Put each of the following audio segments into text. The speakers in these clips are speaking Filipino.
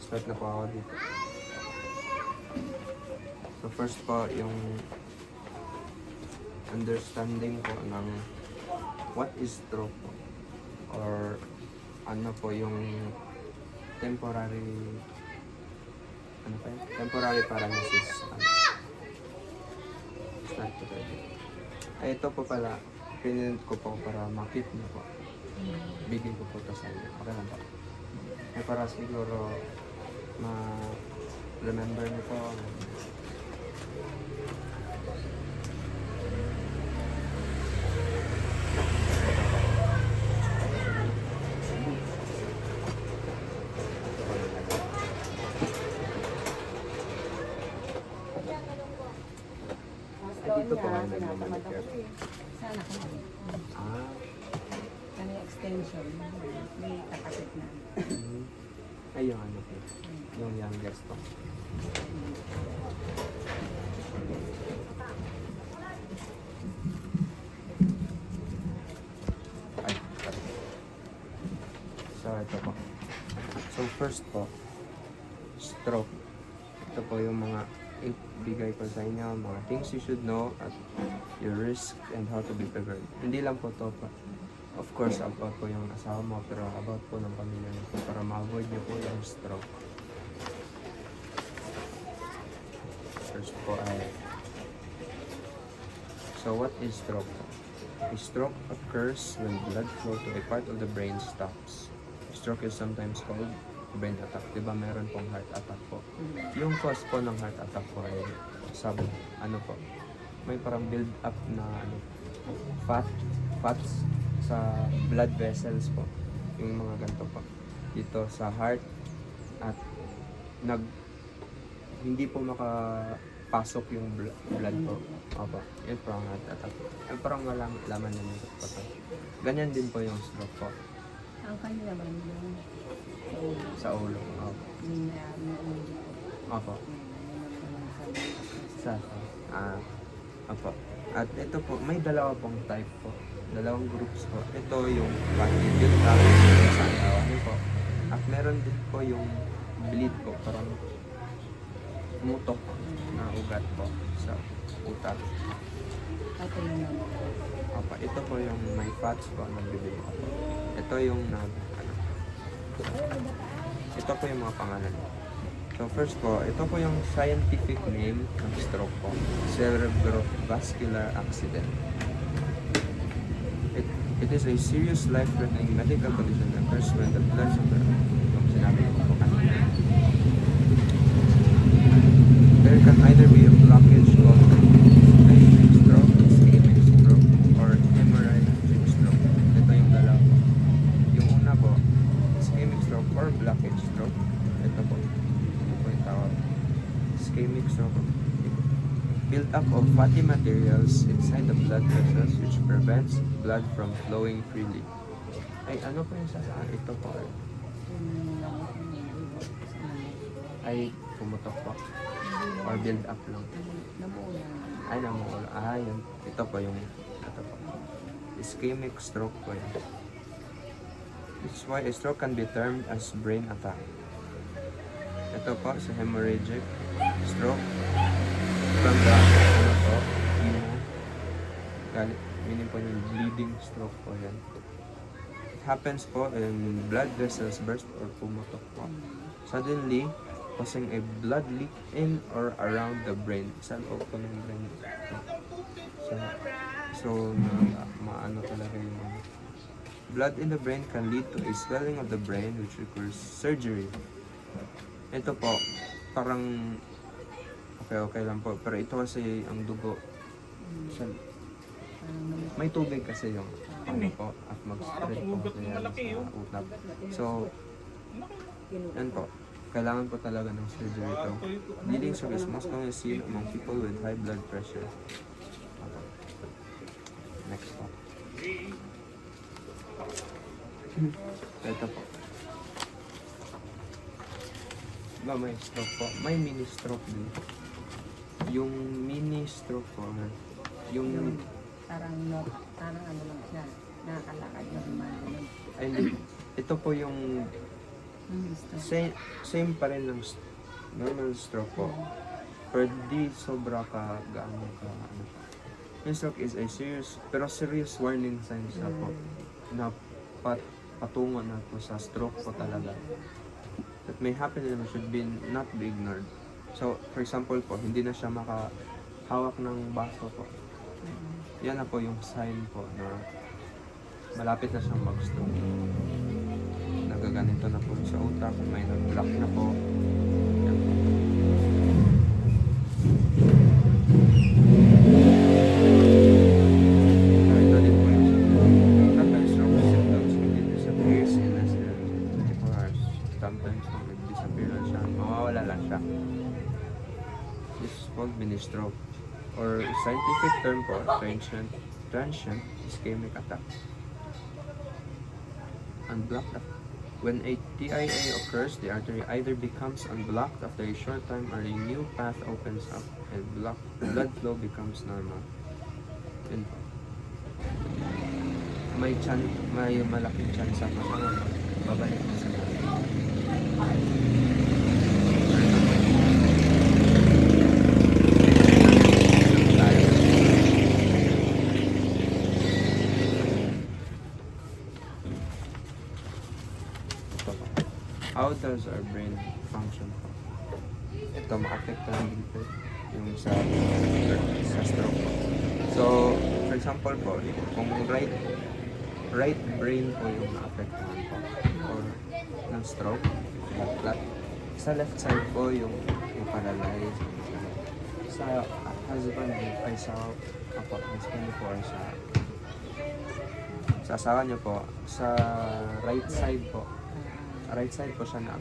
Start na po ako dito. So first po, yung understanding po ng what is stroke po. Or ano po yung temporary temporary paralysis. Start po tayo. Ay, ito po pala, pinilin ko po para makit niyo po. Bigay ko po ito sa inyo. Okay lang po. Ay, para siguro ma-remember niyo po. Ay, dito po kayo nagmamanicure. Sana ko. Ah, Ano yung extension? May kakapit na. ay yung ano po. Yung youngest po. Ay, sorry. So, ito po. So, first po, stroke. Ito po yung mga ibigay ko sa inyo, mga things you should know at your risk and how to be prepared. Hindi lang po to pa. Of course, about po yung asawa mo, pero about po ng pamilya niyo po para ma-avoid niyo po yung stroke. First po ay, so what is stroke? A stroke occurs when blood flow to a part of the brain stops. Stroke is sometimes called brain attack. Diba meron pong heart attack po? Yung cause po ng heart attack po ay ano po, may parang build up na fats sa blood vessels po. Yung mga ganito po. Dito sa heart at hindi po makapasok yung blood po. Opo. Yun po ang heart attack. Ay, parang laman na yung po to. Ganyan din po yung stroke po. Ang kanya naman yung Sa ulo. Opo. Opo. Opo. At ito po, may dalawa pong type po. Dalawang groups po. Ito yung build up sa ano po. At meron din po yung bleed po. Parang mutok na ugat po sa utak. Opo. Ito po yung may fats po na bibili po. Ito yung ito po yung mga pangalan. So first po, ito po yung scientific name ng stroke po. Cerebrovascular accident. It is a serious life-threatening medical condition that occurs when the blood supply, yung sinabi ko po kanina. There can either be a blockage called ischemic stroke, or hemorrhagic stroke. Ito yung dalawa po. Yung una po, ischemic stroke or blockage stroke. Ito po. Ito po yung tawag. Ischemic stroke. Build up of fatty materials inside the blood vessels which prevents blood from flowing freely. Ay, ano po yung sasaan? Ito po. Ay, pumutok po. Or build up lang. Ay, namuulo. Ah, yun. Ito po yung, ito po. Ischemic stroke po yun. It's why a stroke can be termed as brain attack. Ito po, sa hemorrhagic stroke. From the, ano po, meaning po yung bleeding stroke po yan. It happens po when blood vessels burst or pumutok po. Suddenly, causing a blood leak in or around the brain. Sa loob po ng brain. So maano talaga yung blood in the brain can lead to a swelling of the brain which requires surgery. Ito po, parang okay lang po. Pero ito kasi ang dugo. May tubig kasi yung ano po at mag-spread po kaya sa utak. So, yan po. Kailangan po talaga ng surgery ito. Bleeding stroke is most commonly seen among people with high blood pressure. Okay. Next po. Ito po. Diba may stroke po? May mini stroke din. Yung mini stroke po, yung parang ano lang siya, nakakalakad na rumano. ay, ito po yung Same pa rin ng normal stroke po. Pero di sobra ka gaano ka ano. Yung stroke is a serious warning signs na po na patungo na po sa stroke po talaga. That may happen and should be not be ignored. So, for example po, hindi na siya makahawak ng baso po. Yan na po yung sign po na malapit na siyang mag-stroke. Nagaganito na po sa utak, may nag-block na po. Yan po. Ito din po yung sometimes stroke symptoms will disappear in less than 24 hours. Sometimes kung nag-disappear lang siya, mawawala lang siya. This is called mini-stroke. Or scientific term po, transient ischemic attack. Unblocked. When a TIA occurs, the artery either becomes unblocked after a short time or a new path opens up and blood flow becomes normal. Yun po. May malaking chance ako na babalik na sa normal. How does our brain function po? Ito, ma-affectan din po yung sa stroke po. So, for example po, kung right brain po yung ma-affectan po or ng stroke, flat. Sa left side po yung paralyzed. Sa husband ay sa husband po or sa asawa niyo po, sa right side po siya na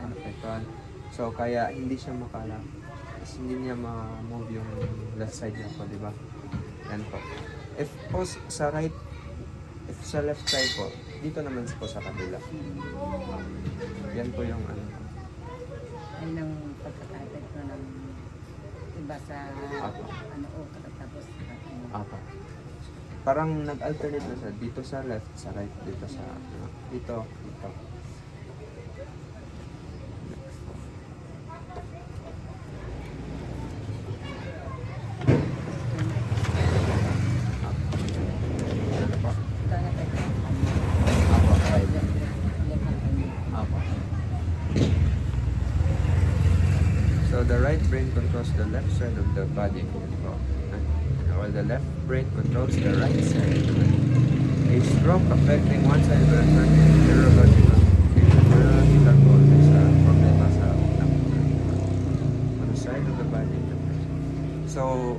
apektuhan. So kaya hindi siya hindi niya ma-move yung left side niya po, di ba? Yan po. If sa left side po, dito naman po sa kabila. Yan po yung ano. Ay nang pagkaka-apekto ng iba sa tapos Apa. Parang nag-alternate na siya dito sa left, sa right, dito sa dito. So the right brain controls the left side of the body, while the left brain controls the right side. A stroke affecting one side of the brain is neurological. Neurological cause is a problema sa utak. On the side of the body. So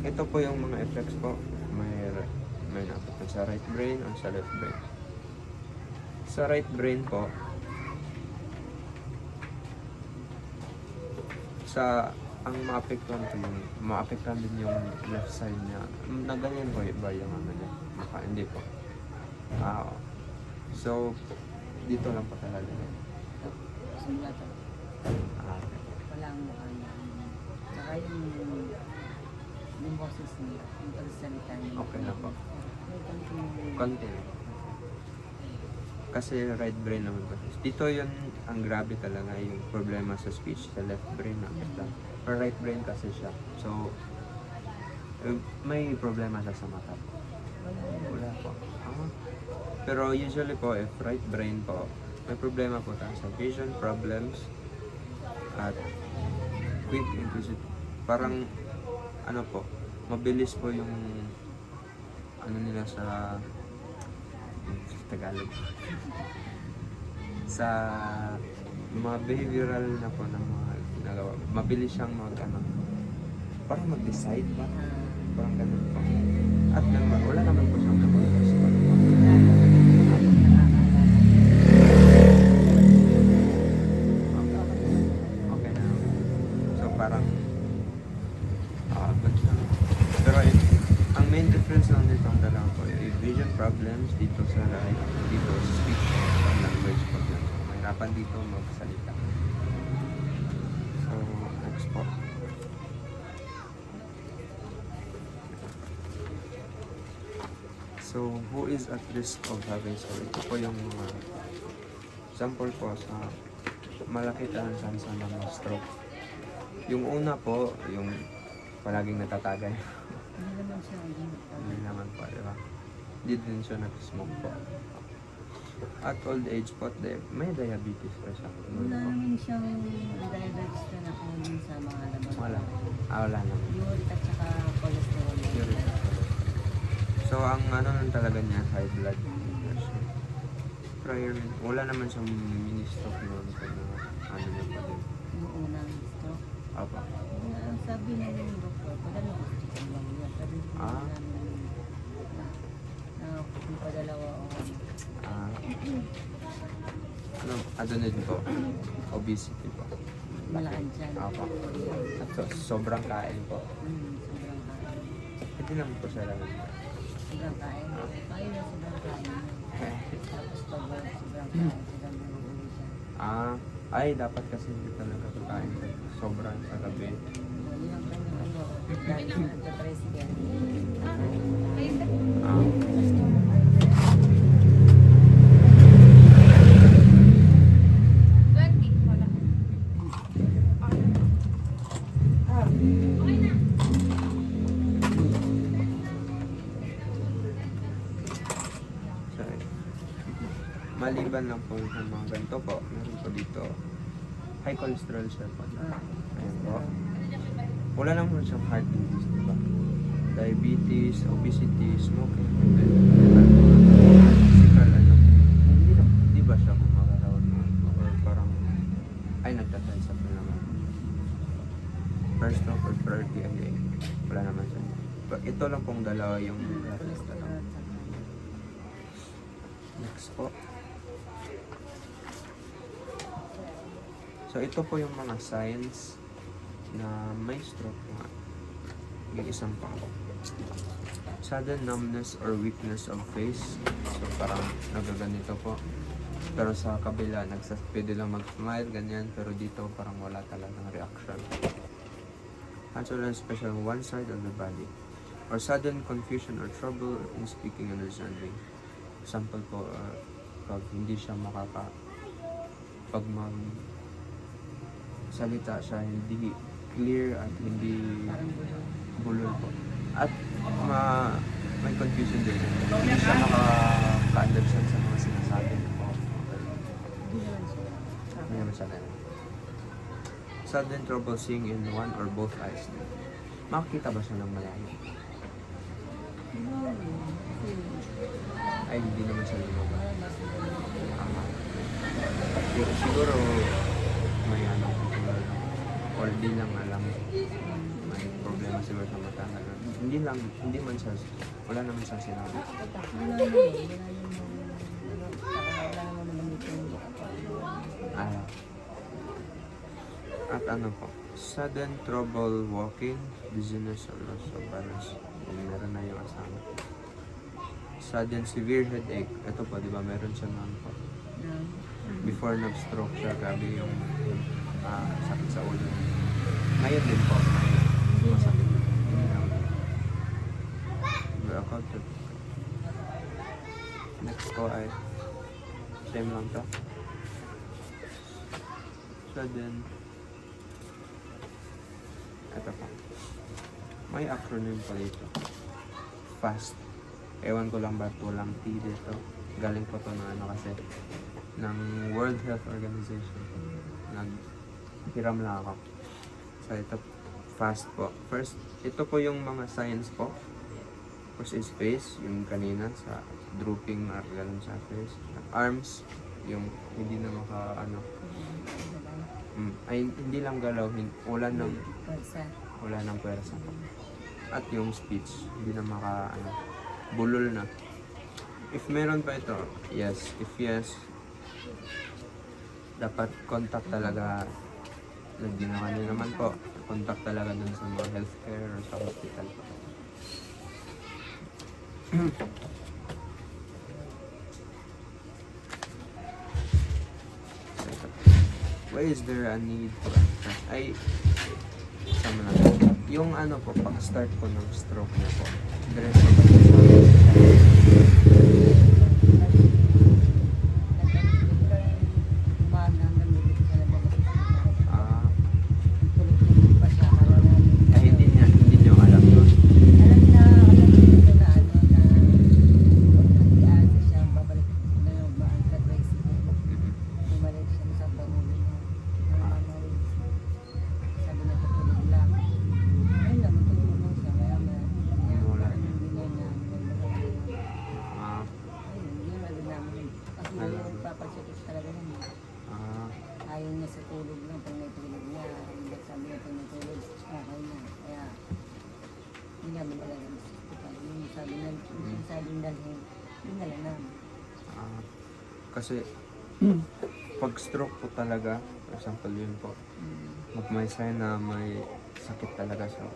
ito po yung mga effects po. May napunta sa right brain o sa left brain. Sa right brain po, ang maapektuhan din yung left side niya. Na ganyan po ba yung ano niya? Hindi po. So, dito lang po talaga. simula to. Okay. Walang saka yung boses niya, yung pagsalita niya. Okay na po. May konting- Konti. Kasi right brain naman po. Dito yun, ang grabe talaga yung problema sa speech, sa left brain na kita. Or right brain kasi siya. So, may problema siya sa mata po. Wala po. Pero usually po, if right brain po, may problema po tayo sa vision problems at quick intuition. Parang, ano po, mabilis po yung ano nila sa Tagalog. Sa mga behavioral na po ng mga ginagawa. Mabilis siyang parang mag-decide ba? Parang ganun po. At wala naman po siyang nabalas. Okay na. So parang good lang. Pero ang main difference lang dito ang dalawa po, yung vision problems dito sa right, dito speech and language problems. Mahirapan dito magsalita. So, next po. So, who is at risk of having stroke? Ito po yung mga Example po sa malaki chance ng stroke. Yung una po, yung palaging natatagay. Hindi naman siya. Hindi naman po, di ba? Hindi din siya nag-smoke po. At old age po, may diabetes pa siya. Wala naman siyang diabetes na ako dun sa mga laban. Wala. Wala naman. Uric at saka cholesterol. Uric. So, ang ano lang talaga niya, high blood pressure. Prior, wala naman siyang mini-stroke noon sa mga ano niya pa din. Yung unang stroke. Apa. Ang sabi ng doktor, padala ko sa chicken lang yan. Sabi ko Ah. na padalawa o Ano din po? Obesity po. malaan dyan. Apa. At sobrang kain po. Sobrang kain. Hindi naman po siya lang. Sobrang kain. Kain na sobrang kain. Tapos pag sobrang kain, sobrang bumuli siya. Ay, dapat kasi hindi talaga kakain sa sobrang sa gabi. Yun ang kanyang ano. Dahil nagka-tricycle. Sorry. Maliban lang po sa mga ganito po, meron po dito high cholesterol siya po. Ayan po. Wala naman siyang heart disease, di ba? Diabetes, obesity, smoking, and then physical, ano. Hindi ba siya kumakaroon or parang ay nagtatansa pa naman. First off or priority again. Wala naman siya. But ito lang pong dalawa yung Cholesterol. next po. So ito po yung mga signs na may stroke nga. Yung isang pa po. Sudden numbness or weakness of face. So parang nagaganito po. Pero sa kabila, pwede lang mag-smile, ganyan. Pero dito parang wala talagang reaction. Answer special on one side of the body. Or sudden confusion or trouble in speaking and understanding. Example po, pag hindi siya pag salita siya, hindi clear at hindi bulol po. At may confusion din. Hindi siya makaka-understand sa mga sinasabi po. Hindi naman siya. Hindi naman siya ganun. Sudden trouble seeing in one or both eyes. Makikita ba siya ng malayo? Ay, hindi naman siya lumabas. Siguro may ano, or di lang alam, may problema siguro sa mata. Hindi man siya, wala naman siya sinabi. At ano po, sudden trouble walking, dizziness or loss of balance. Meron na yung asama. Sudden severe headache. Ito po, di ba, meron siya naman po. Before nag-stroke siya, grabe yung sakit sa ulo. Ngayon din po, may masakit. Next ko ay same lang to. Sudden. Ito pa. May acronym pa dito. FAST. Ewan ko lang ba't walang T dito. Galing po to ng ano kasi ng World Health Organization. Naghiram lang ako. So ito, FAST po. First, ito po yung mga signs po. First is face, yung kanina sa drooping or ganun sa face. Arms, yung hindi na ay hindi lang galaw, wala nang pwersa. At yung speech, hindi na bulol na. If meron pa ito, yes. If yes, dapat contact talaga. Nagdinawa niyo naman po, contact talaga dun sa mga healthcare or sa hospital po. Why is there a need for ay sama na yung ano po pag start po ng stroke niya po diretso ba ayaw niya sa tulog lang. Pag may tulog niya, hindi sabi niya pag may tulog, okay na. Kaya, hindi namin talaga sa hospital. Yung sabi na, yung sabing dalhin, dinala namin. Ah, kasi pag stroke po talaga, for example yun po, pag may sign na may sakit talaga sa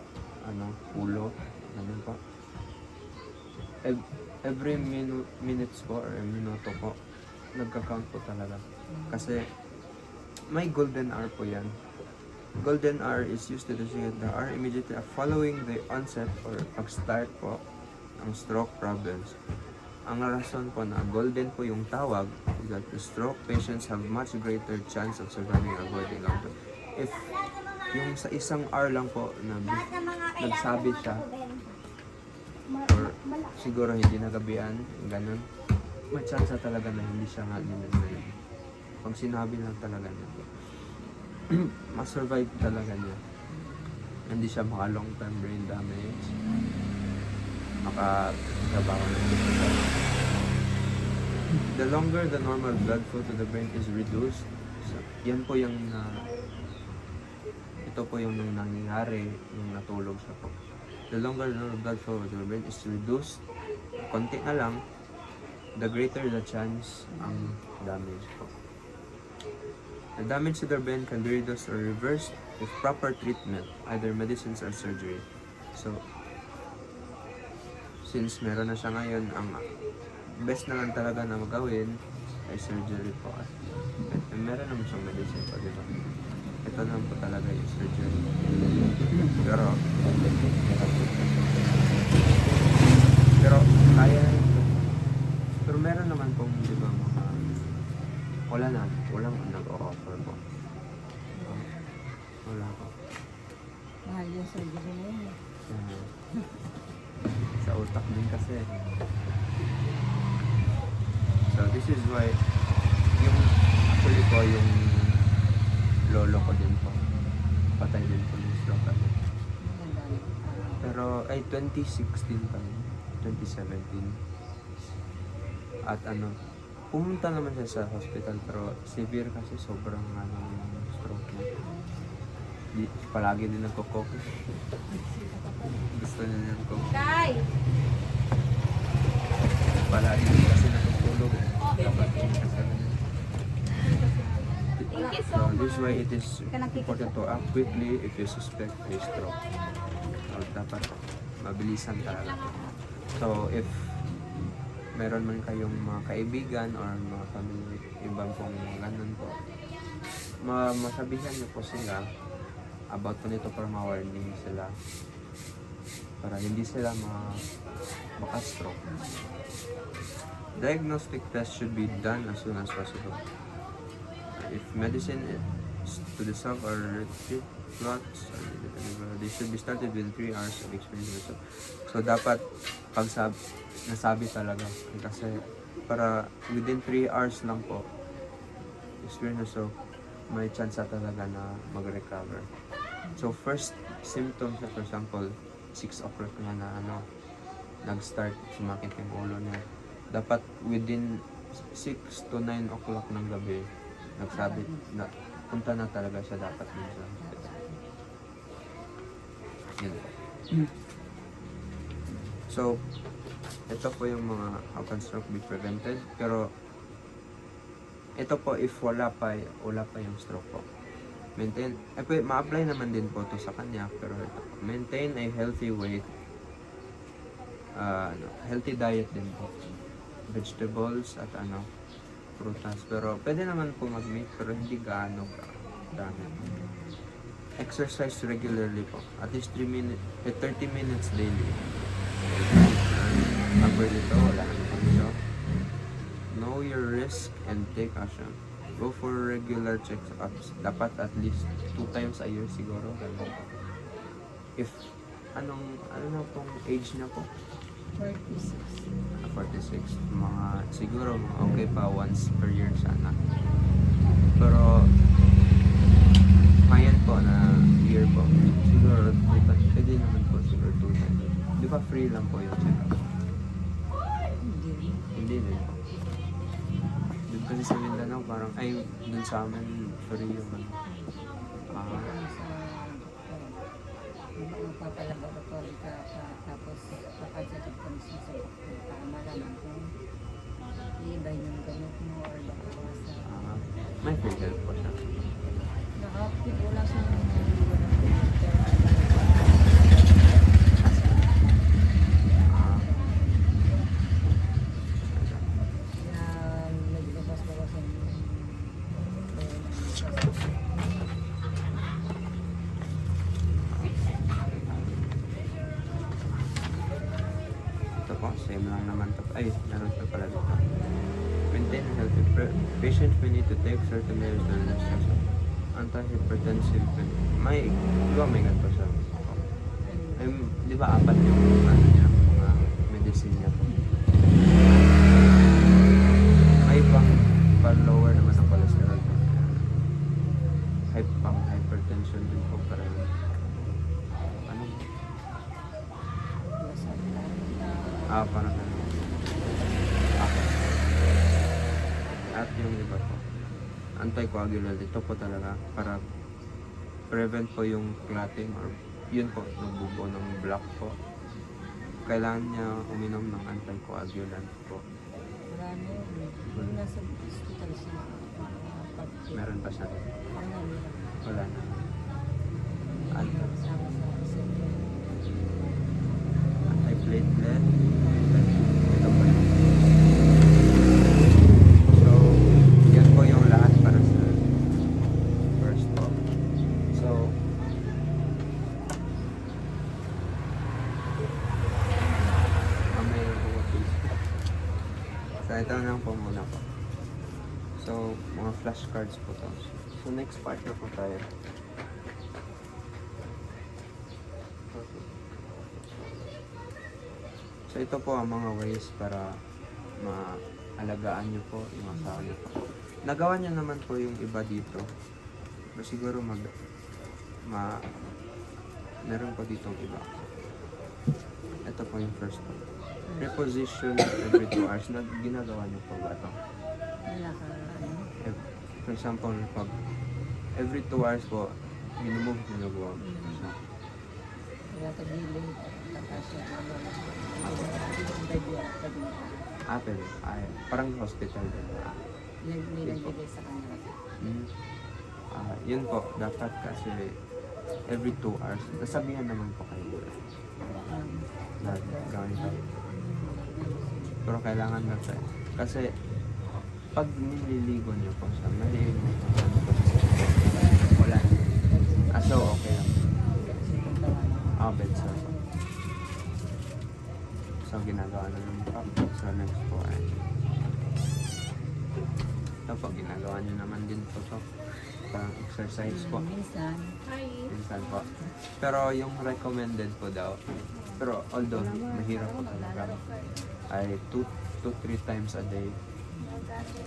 ulo, ganun po. Every minutes po or minuto po, nagka-count po talaga. Kasi may golden hour po yan. Golden hour is used to designate the hour immediately following the onset or pag-start po ng stroke problems. Ang rason po na golden po yung tawag is that the stroke patients have much greater chance of surviving or avoiding outcome. If yung sa isang hour lang po na nagsabi siya or siguro hindi nagabihan, ganun, may chance talaga na hindi siya nga nilalaman. Pag sinabi lang talaga niya, ma-survive talaga niya. Hindi siya maka long-term brain damage, makatrabaho ng hospital. The longer the normal blood flow to the brain is reduced, so, yan po yung ito po yung nangyayari nung natulog siya po. The longer the normal blood flow to the brain is reduced, konti na lang, the greater the chance ang damage po. The damage to the brain can be reduced or reversed with proper treatment, either medicines or surgery. So, since meron na siya ngayon, ang best na lang talaga na magawin ay surgery po. At meron naman siyang medicine po, di ba? Ito naman po talaga yung surgery. Pero kaya rin po. Pero meron naman pong, di ba, mga walang nag-o-offer po. Wala po. Mahal yung surgery na yun. Sa utak din kasi. So this is why yung actually po yung lolo ko din po. Patay din po yung stroke kami. Pero ay 2016 pa yun. 2017. At pumunta naman siya sa hospital pero severe kasi sobrang yung stroke niya. Palagi din nagkokok. Gusto niya yung coke. Palagi din kasi natutulog. Dapat din kasi so this is why it is important to act quickly if you suspect a stroke. So, dapat mabilisan talaga. So if meron man kayong mga kaibigan or mga family, ibang pong ganun po, masabihan niyo po sila about po nito para ma-warning sila para hindi sila maka-stroke. Diagnostic tests should be done as soon as possible. If medicine is to dissolve or retrieve clots, they should be started within 3 hours of experience. So dapat pag nasabi talaga kasi para within 3 hours lang po experience, so may chance talaga na mag-recover. So first symptoms, for example 6 o'clock na nag-start sumakit yung ulo niya, dapat within 6 to 9 o'clock ng gabi nagsabi na punta na talaga siya dapat sa hospital. Yun. So ito po yung mga how can stroke be prevented, pero ito po if wala pa yung stroke po. Maintain, ma-apply naman din po to sa kanya, pero ito, maintain a healthy weight, healthy diet din po, vegetables at prutas, pero pwede naman po mag-meat pero hindi gaano dami. Exercise regularly po, at least 30 minutes daily. Avoid ito, wala naman po dito. Know your risk and take action. Go for regular checkups. Dapat at least 2 times a year siguro. If ano na pong age niya po? 46. 46. Siguro okay pa once per year sana. Pero ngayon po na year po, siguro pwede naman po siguro 2 times. Di ba free lang po yung checkup? Hindi din po. Doon kasi sa Mindanao parang Ay, dun sa amin, free yung ano. Ah, Kung sa magpapalaboratory ka pa, tapos papacheck ka mismo sa doktor para malaman kung iiba yung gamot mo or baka sa may free health po siya. nakapit wala sa mga Ah, na naglabas-labas ang ito po, same lang naman to. Ay, meron pa pala dito. Maintain a healthy patients may need to take certain medicines such as antihypertensive. May ganito siya. Ay, di ba apat yung ano niya, mga medicine niya po. May pang-lower naman ang cholesterol po. Pang-hypertension din po para ano? Parang ano. Okay. At yung iba po, anticoagulant, ito po talaga para prevent po yung clotting or yun po, nagbubuo ng block po. Kailangan niya uminom ng anticoagulant po. marami yun. Nasa hospital siya. Meron pa siya. Marami. Wala na. Anti Sama sa center. anti-platelet. Ito po yun. So, yan po yung lahat para sa first po. So, may Facebook. So, ito lang po muna po. So, mga flashcards po to. So, next part na po tayo. So, ito po ang mga ways para maalagaan nyo po yung asawa nyo po. Nagawa nyo naman po yung iba dito. Pero siguro meron po ditong iba. Ito po yung first one. Reposition every 2 hours. Ginagawa nyo po ba ito? Wala ka ano. For example, pag every 2 hours po, minumove nyo po. Wala ka delay. Tapos Apple. Parang hospital din. nilagay sa kanya. Yun po, dapat kasi every 2 hours. Nasabihan naman po kayo na gawin tayo. Pero kailangan na tayo. Kasi pag nililigo nyo po siya, may wala. So okay lang. Bed po. So ginagawa na ng pop. So next po ay ito po, ginagawa nyo naman din po to. Parang exercise po. Minsan po. Pero yung recommended po daw, pero although mahirap po talaga, ay 2-3 times a day.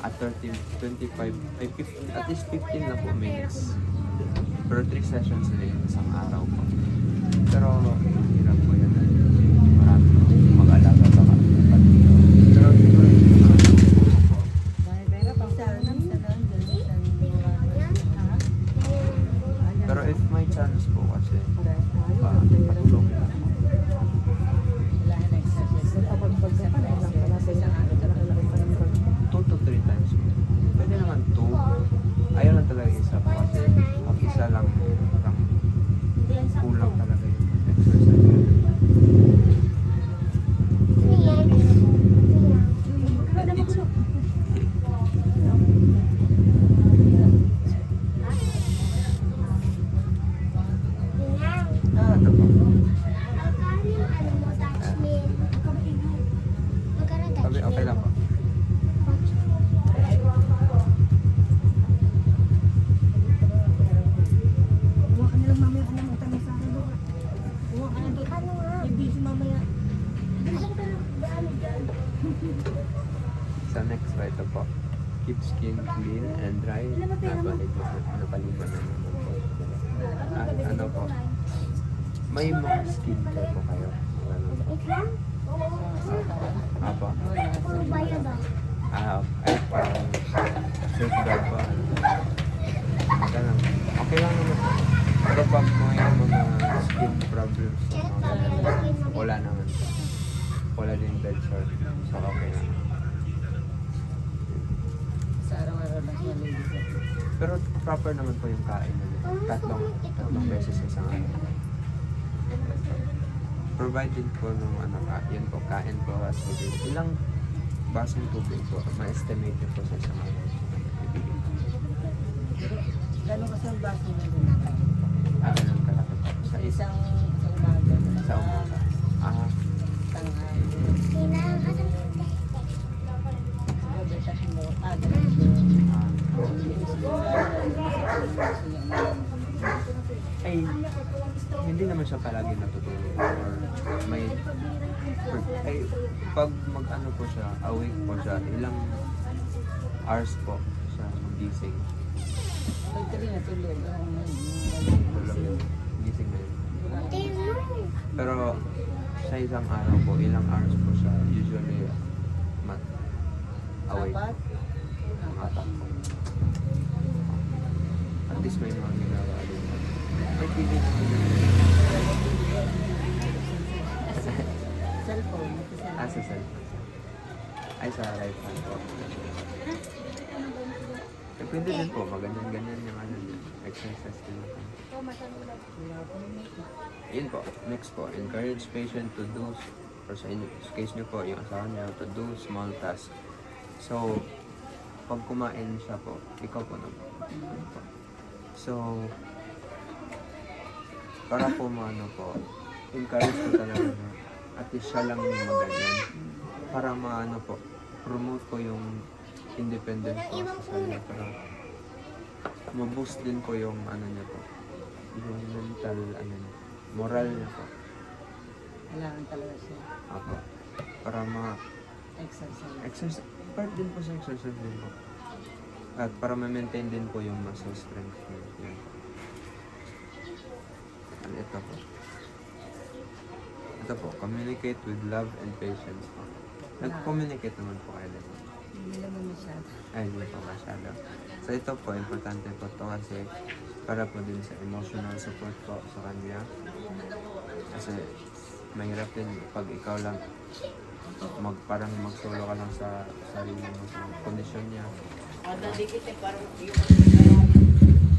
At 30, 25, ay 15, at least 15 na po minutes. Pero 3 sessions a day, isang araw po. Pero mahirap po yan. Marami mag-alaga sa kapatid. Pero siguro pero if may chance po kasi patulong lang. 2 to 3 times po. Pwede naman 2. Ayaw lang talaga isa po kasi pag isa lang parang kulang talaga yung exercise. Ito po. Okay lang po. Sa next pa ito po. Keep skin clean and dry. Napaligo na naman po. Ano po? May mga skincare po kayo. Ganun. Apa? Ay, parang safeguard po. Ganun. Okay lang naman po. Pero pag mga skin problems, mga ganun, wala naman po. Wala din dead short. So, okay lang. Sa araw-araw lang siya naliligo. Pero proper naman po yung kain nila. Tatlong beses sa isang araw. Provide din po ng yan po, kain po at tubig. Ilang basong tubig po, ma-estimate niyo po sa isang araw. Pero gano'n kasi ang baso na ginagawa? Ganun kalaki po. Sa Isang sa umaga. sa umaga. Tanghali. Gabi tatlo. Ganun Ay, hindi naman siya palagi natutulog or may ay pag mag-ano po siya, awake po siya, ilang hours po siya magising. Pag tuloy natulog. Tulog yung gising na yun. Pero sa isang araw po, ilang hours po siya usually awake. Apat po. At least may mga ginagawa din. May TV naman din. Cellphone. Sa cellphone. Ay, sa right hand po. Eh, pwede din po, maganyan-ganyan yung ano din. Exercise din po. Yun po, next po, encourage patient to do, or sa case nyo po, yung asawa niya, to do small tasks. So, pag kumain siya po, ikaw po naman. So, para po maano po, encourage ko talaga na at least siya lang yung maganyan. Para maano po, promote ko yung independence ko sa sarili. Para ma-boost din ko yung ano niya po, yung mental, ano niya, moral niya po. Kailangan talaga siya. Ako. Para exercise, part din po sa exercise din po. At para ma-maintain din po yung muscle strength niya. Yan po. And ito po. Ito po, communicate with love and patience po. Nag-communicate naman po kayo din. Hindi naman masyado. Ay, hindi po masyado. So ito po, importante po to kasi para po din sa emotional support po sa kanya. Kasi mahirap din pag ikaw lang parang mag-solo ka lang sa sarili mo sa kondisyon niya.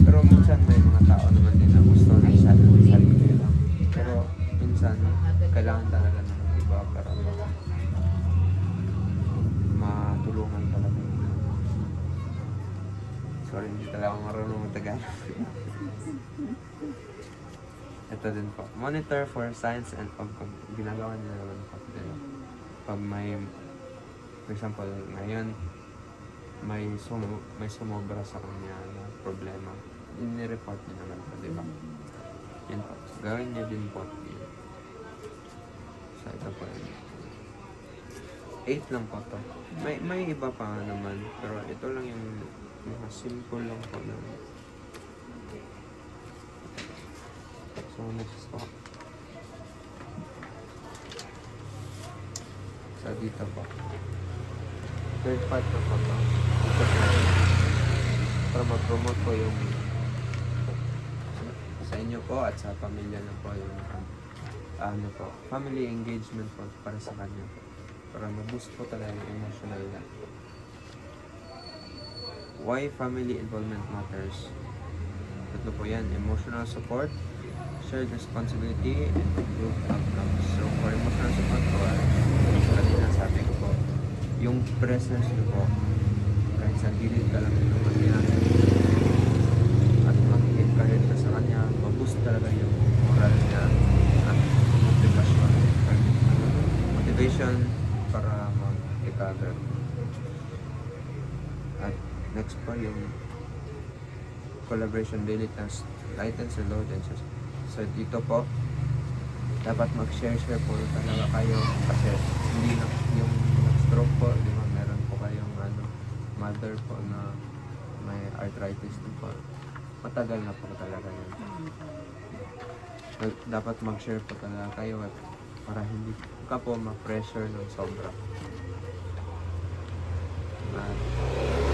Pero minsan may mga tao naman din na gusto na sarili lang. Pero minsan kailangan talaga ng iba para matulungan talaga. Sorry, hindi talaga marunong mag-Tagalog. Ito din po. Monitor for signs and ginagawa nila naman po. Pag may, for example, ngayon, may sumobra sa kanya na problema, ini-report niya naman po, di ba? Yan po. Gawin niya din po. So, ito po yun. 8 lang po to. May iba pa naman, pero ito lang yung mga simple lang po na. So, next po. So, dito po. Third part na po to. Ito po. Para mag-promote po yung sa inyo po at sa pamilya na po yung ano po, family engagement po para sa kanya po. Para ma-boost po talaga yung emotional na. Why family involvement matters? Ito po yan, emotional support, shared responsibility, and improved outcomes. So, for emotional support po, kanina sabi ko po, yung presence nyo po, kahit sa gilid ka lang ito kanya, at mag-encourage ka sa kanya, ma-boost talaga yung moral niya at motivation para mag-recover. At next pa yung collaboration, daily tasks, lightens and load. So dito po, dapat mag-share po talaga kayo kasi hindi na yung stroke po, di ba, meron po kayong mother po na may arthritis din po. Matagal na po talaga yun. Dapat mag-share po talaga kayo at para hindi ka po ma-pressure ng sobra. At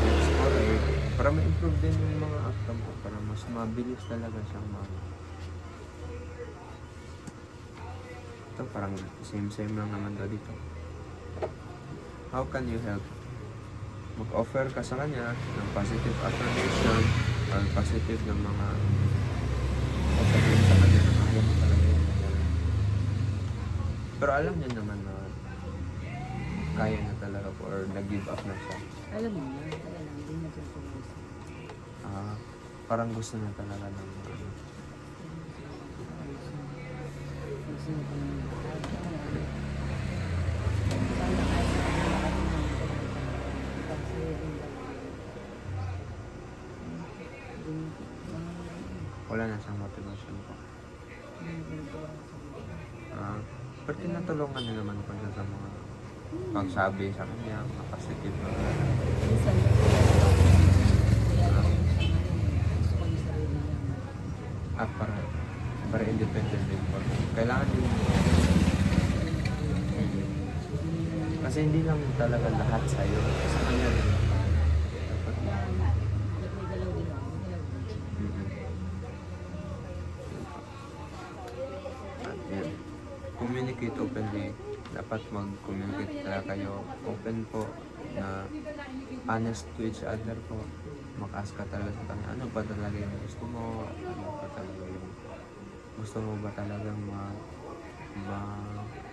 explore para ma-improve din yung mga outcome ko, para mas mabilis talaga siyang ito parang same lang naman to dito. How can you help? Mag-offer ka sa kanya ng positive affirmation or positive ng mga sasabihin sa kanya na ayaw mo talaga yun. Pero alam niya naman na kaya na talaga po or nag-give up na siya. Alam mo na, kaya lang, hindi na siya pumasok. Parang gusto na talaga ng Gusto niya kung kahit ano. Sana kahit sa kanya kasi rin wala na siyang motivation po. Pero tinatulungan niya naman po siya sa mga pagsabi sa kanya, mga positive na at para independent din po. Kailangan din kasi hindi lang talaga lahat sa'yo. Sa kanya din. Dapat at yan. Communicate openly. Dapat mag-communicate talaga kayo. Open po na honest to each other po. Mag-ask ka talaga sa kanya, ano ba talaga yung gusto mo? Ano ba talaga yung gusto mo ba talagang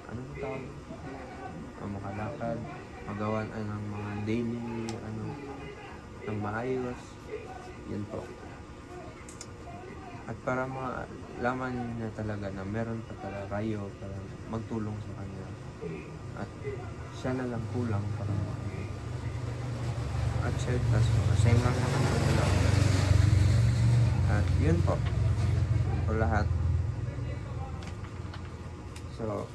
ano ba tawag? Makalakad, magawan ng mga daily, ng maayos. Yun po. At para malaman niya talaga na meron pa talaga kayo para magtulong sa kanya. At siya na lang kulang para at siya, same lang naman po nila. At yun po. Yun po lahat. So,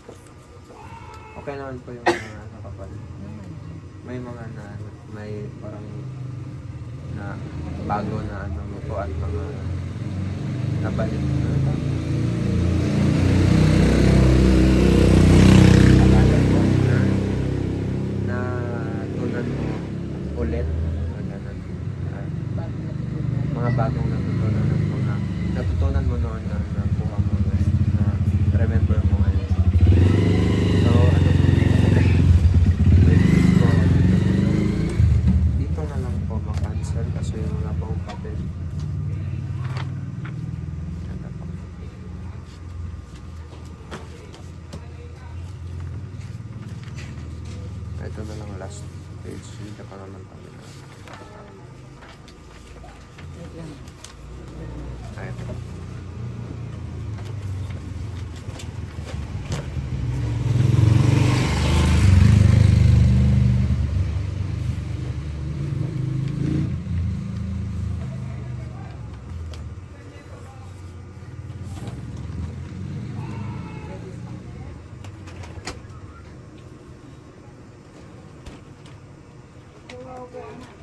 okay naman po yung mga nakapal. May mga may parang na bago na po at mga nabalik akala ko na tunan mo ulit mga bagong natutunan mo noon na nakuha mo na remember mo ngayon. So, dito na lang po ma-cancel kasi wala pa akong papel. Ganda po. Ito na lang last page. Dito ka naman kami na. Ayun. Okay.